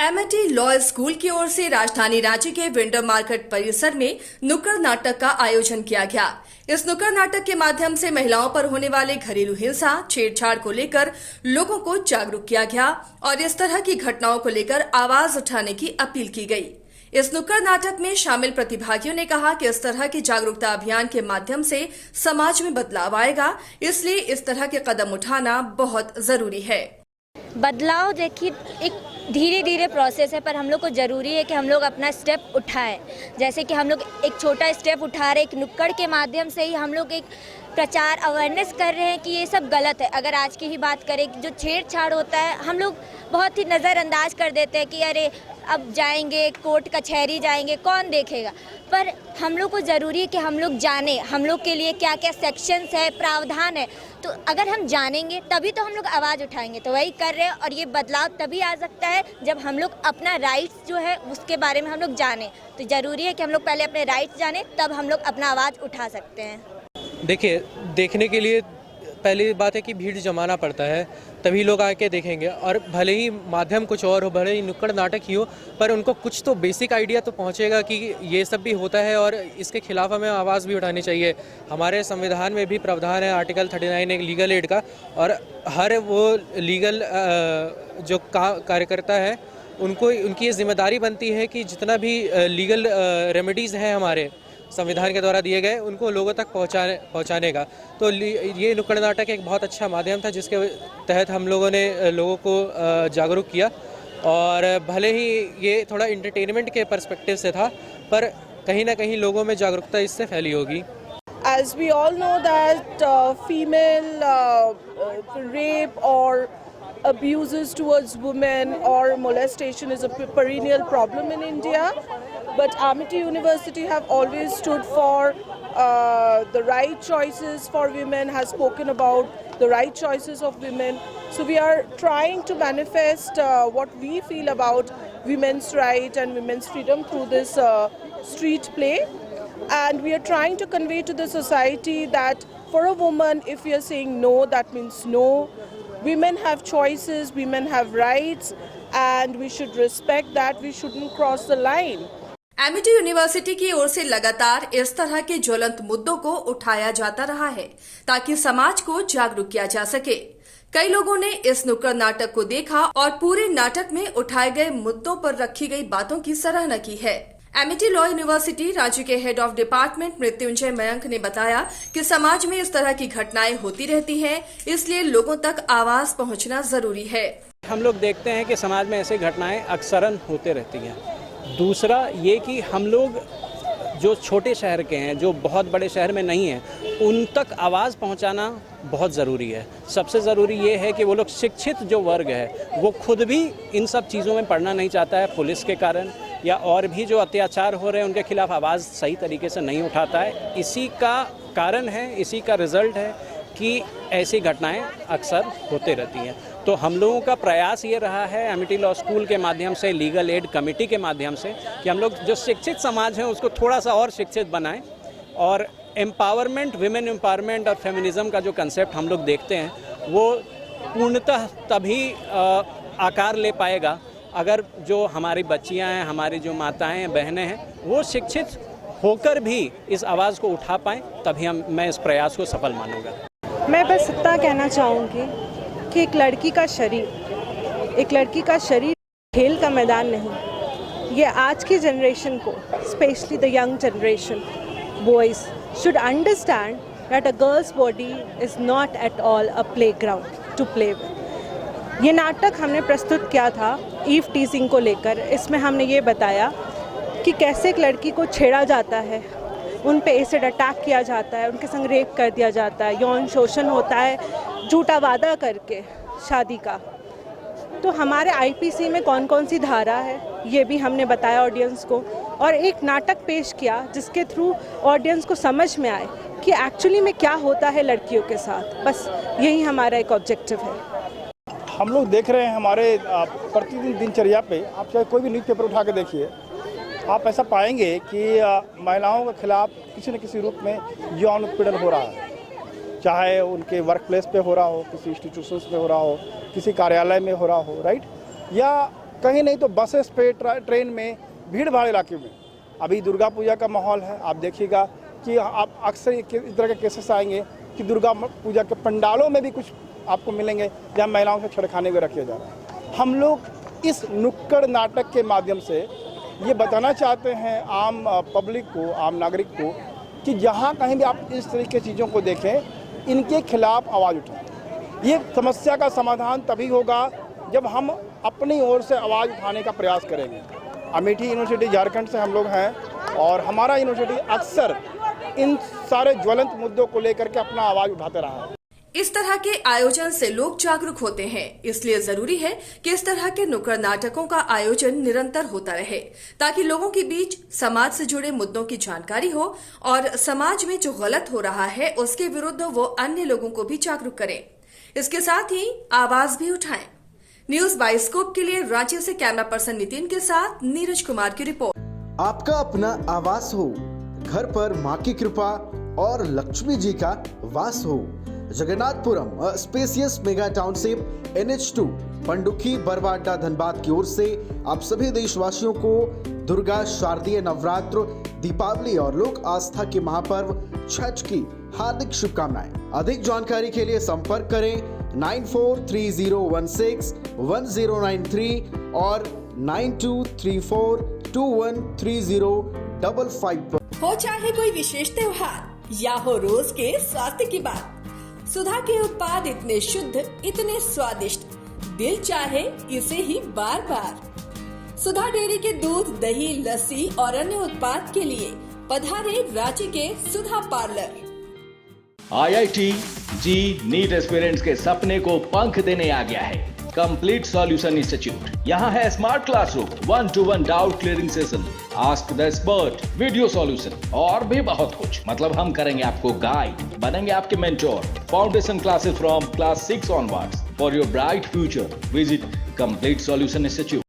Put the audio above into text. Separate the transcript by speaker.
Speaker 1: Amity law school की ओर से राजधानी रांची के विंटर मार्केट परिसर में नुक्कड़ नाटक का आयोजन किया गया। इस नुक्कड़ नाटक के माध्यम से महिलाओं पर होने वाले घरेलू हिंसा, छेड़छाड़ को लेकर लोगों को जागरूक किया गया और इस तरह की घटनाओं को लेकर आवाज उठाने की अपील की गई। इस नुक्कड़ नाटक में शामिल प्रतिभागियों ने कहा कि इस तरह के जागरूकता अभियान के माध्यम से समाज में बदलाव आएगा, इसलिए इस तरह के कदम उठाना बहुत जरूरी है।
Speaker 2: बदलाव देखिए एक धीरे धीरे प्रोसेस है, पर हम लोग को ज़रूरी है कि हम लोग अपना स्टेप उठाएं। जैसे कि हम लोग एक छोटा स्टेप उठा रहे, एक नुक्कड़ के माध्यम से ही हम लोग एक प्रचार अवेयरनेस कर रहे हैं कि ये सब गलत है। अगर आज की ही बात करें, जो छेड़छाड़ होता है हम लोग बहुत ही नज़रअंदाज कर देते हैं कि अरे अब जाएंगे कोर्ट कचहरी जाएंगे, कौन देखेगा। पर हम लोग को ज़रूरी है कि हम लोग जानें हम लोग के लिए क्या क्या सेक्शंस है, प्रावधान है। तो अगर हम जानेंगे तभी तो हम लोग आवाज़ उठाएंगे। तो वही कर रहे हैं और ये बदलाव तभी आ सकता है जब हम लोग अपना राइट्स जो है उसके बारे में हम लोग जानें। तो ज़रूरी है कि हम लोग पहले अपने राइट्स जानें, तब हम लोग अपना आवाज़ उठा सकते हैं।
Speaker 3: देखिए, देखने के लिए पहली बात है कि भीड़ जमाना पड़ता है, तभी लोग आके देखेंगे। और भले ही माध्यम कुछ और हो, भले ही नुक्कड़ नाटक ही हो, पर उनको कुछ तो बेसिक आइडिया तो पहुंचेगा कि ये सब भी होता है और इसके खिलाफ हमें आवाज़ भी उठानी चाहिए। हमारे संविधान में भी प्रावधान है आर्टिकल 39 एक लीगल एड का, और हर वो लीगल जो कार्यकर्ता है उनको उनकी ये जिम्मेदारी बनती है कि जितना भी लीगल रेमेडीज़ हैं हमारे संविधान के द्वारा दिए गए उनको लोगों तक पहुंचाने का। तो ये नुक्कड़ नाटक एक बहुत अच्छा माध्यम था जिसके तहत हम लोगों ने लोगों को जागरूक किया। और भले ही ये थोड़ा इंटरटेनमेंट के पर्सपेक्टिव से था, पर कहीं ना कहीं लोगों में जागरूकता इससे फैली होगी।
Speaker 4: As we all know that female rape or abuses towards women or molestation is a perennial problem in India, but Amity University have always stood for the right choices for women, has spoken about the right choices of women. So we are trying to manifest what we feel about women's right and women's freedom through this street play. And we are trying to convey to the society that for a woman, if we are saying no, that means no. Women have choices, women have rights, and we should respect that. We shouldn't cross the line.
Speaker 1: Amity university की ओर से लगातार इस तरह के ज्वलंत मुद्दों को उठाया जाता रहा है ताकि समाज को जागरूक किया जा सके। कई लोगों ने इस नुक्कड़ नाटक को देखा और पूरे नाटक में उठाए गए मुद्दों पर रखी गई बातों की सराहना की है। एमिटी लॉ यूनिवर्सिटी रांची के head of department Mrityunjay Mayank ने बताया कि समाज में इस तरह की घटनाएं होती रहती हैं, इसलिए लोगों तक आवाज पहुंचना जरूरी है।
Speaker 5: हम लोग देखते हैं कि समाज में ऐसी घटनाएं अक्सरन होते रहती हैं। दूसरा ये कि हम लोग जो छोटे शहर के हैं, जो बहुत बड़े शहर में नहीं हैं, उन तक आवाज़ पहुंचाना बहुत ज़रूरी है। सबसे ज़रूरी ये है कि वो लोग शिक्षित जो वर्ग है वो खुद भी इन सब चीज़ों में पढ़ना नहीं चाहता है, पुलिस के कारण या और भी जो अत्याचार हो रहे हैं उनके खिलाफ आवाज़ सही तरीके से नहीं उठाता है। इसी का कारण है, इसी का रिज़ल्ट है कि ऐसी घटनाएं अक्सर होते रहती हैं। तो हम लोगों का प्रयास ये रहा है एमिटी लॉ स्कूल के माध्यम से, लीगल एड कमेटी के माध्यम से, कि हम लोग जो शिक्षित समाज हैं उसको थोड़ा सा और शिक्षित बनाएं। और एम्पावरमेंट, विमेन एम्पावरमेंट और फेमिनिज़म का जो कंसेप्ट हम लोग देखते हैं वो पूर्णतः तभी आकार ले पाएगा अगर जो हमारी बच्चियां हैं, हमारी जो माताएं हैं, बहनें हैं, वो शिक्षित होकर भी इस आवाज़ को उठा पाएँ, तभी मैं इस प्रयास को सफल मानूंगा।
Speaker 6: मैं बस इतना कहना चाहूँगी कि एक लड़की का शरीर खेल का मैदान नहीं। ये आज की जनरेशन को, specially the young generation, boys should understand that a girl's body is not at all a playground to play with. ये नाटक हमने प्रस्तुत किया था ईव टीजिंग को लेकर। इसमें हमने ये बताया कि कैसे एक लड़की को छेड़ा जाता है, उन पे एसिड अटैक किया जाता है, उनके संग रेप कर दिया जाता है, यौन शोषण होता है झूठा वादा करके शादी का। तो हमारे आईपीसी में कौन कौन सी धारा है ये भी हमने बताया ऑडियंस को, और एक नाटक पेश किया जिसके थ्रू ऑडियंस को समझ में आए कि एक्चुअली में क्या होता है लड़कियों के साथ। बस यही हमारा एक ऑब्जेक्टिव है।
Speaker 7: हम लोग देख रहे हैं हमारे प्रतिदिन दिनचर्या पे, आप चाहे कोई भी न्यूज़पेपर उठा के देखिए, आप ऐसा पाएंगे कि महिलाओं के खिलाफ किसी न किसी रूप में यौन उत्पीड़न हो रहा है। चाहे उनके वर्क प्लेस पे हो रहा हो, किसी इंस्टीट्यूशंस में हो रहा हो, किसी कार्यालय में हो रहा हो, राइट, या कहीं नहीं तो बसेस पे ट्रेन में भीड़ भाड़ इलाके में। अभी दुर्गा पूजा का माहौल है, आप देखिएगा कि आप अक्सर इस तरह के केसेस आएंगे कि दुर्गा पूजा के पंडालों में भी कुछ आपको मिलेंगे जहाँ महिलाओं से छेड़खानी भी रखे जा रहा है। हम लोग इस नुक्कड़ नाटक के माध्यम से ये बताना चाहते हैं आम पब्लिक को, आम नागरिक को, कि जहाँ कहीं भी आप इस तरह की चीज़ों को देखें, इनके खिलाफ आवाज़ उठाएं। ये समस्या का समाधान तभी होगा जब हम अपनी ओर से आवाज़ उठाने का प्रयास करेंगे। अमेठी यूनिवर्सिटी झारखंड से हम लोग हैं और हमारा यूनिवर्सिटी अक्सर इन सारे ज्वलंत मुद्दों को लेकर के अपना आवाज़ उठाते रहा है।
Speaker 1: इस तरह के आयोजन से लोग जागरूक होते हैं, इसलिए जरूरी है कि इस तरह के नुक्कड़ नाटकों का आयोजन निरंतर होता रहे ताकि लोगों के बीच समाज से जुड़े मुद्दों की जानकारी हो और समाज में जो गलत हो रहा है उसके विरुद्ध वो अन्य लोगों को भी जागरूक करें। इसके साथ ही आवाज भी उठाएं। न्यूज बाइस्कोप के लिए रांची से कैमरा पर्सन नितिन के साथ नीरज कुमार की रिपोर्ट।
Speaker 8: आपका अपना आवास हो, घर पर माँ की कृपा और लक्ष्मी जी का वास हो। Jagannathpuram spacious mega township NH2 Pandukhi Barwada Dhanbad की ओर से आप सभी देशवासियों को दुर्गा शारदीय नवरात्र, दीपावली और लोक आस्था के महापर्व छठ की हार्दिक शुभकामनाएं। अधिक जानकारी के लिए संपर्क करें 9430161093 और 9234213055 पर।
Speaker 1: हो चाहे कोई विशेष त्योहार या हो रोज के स्वास्थ्य की बात, सुधा के उत्पाद इतने शुद्ध, इतने स्वादिष्ट, दिल चाहे इसे ही बार बार। सुधा डेयरी के दूध, दही, लस्सी और अन्य उत्पाद के लिए पधारे रांची के सुधा पार्लर।
Speaker 9: IIT जी नीट एस्पिरेंट्स के सपने को पंख देने आ गया है कंप्लीट सॉल्यूशन इंस्टीट्यूट। यहाँ है smart classroom, 1-to-1 doubt clearing session, ask the expert, video solution और भी बहुत कुछ। मतलब हम करेंगे आपको गाइड, बनेंगे आपके mentor. Foundation classes from class 6 onwards for your bright future. Visit complete solution institute.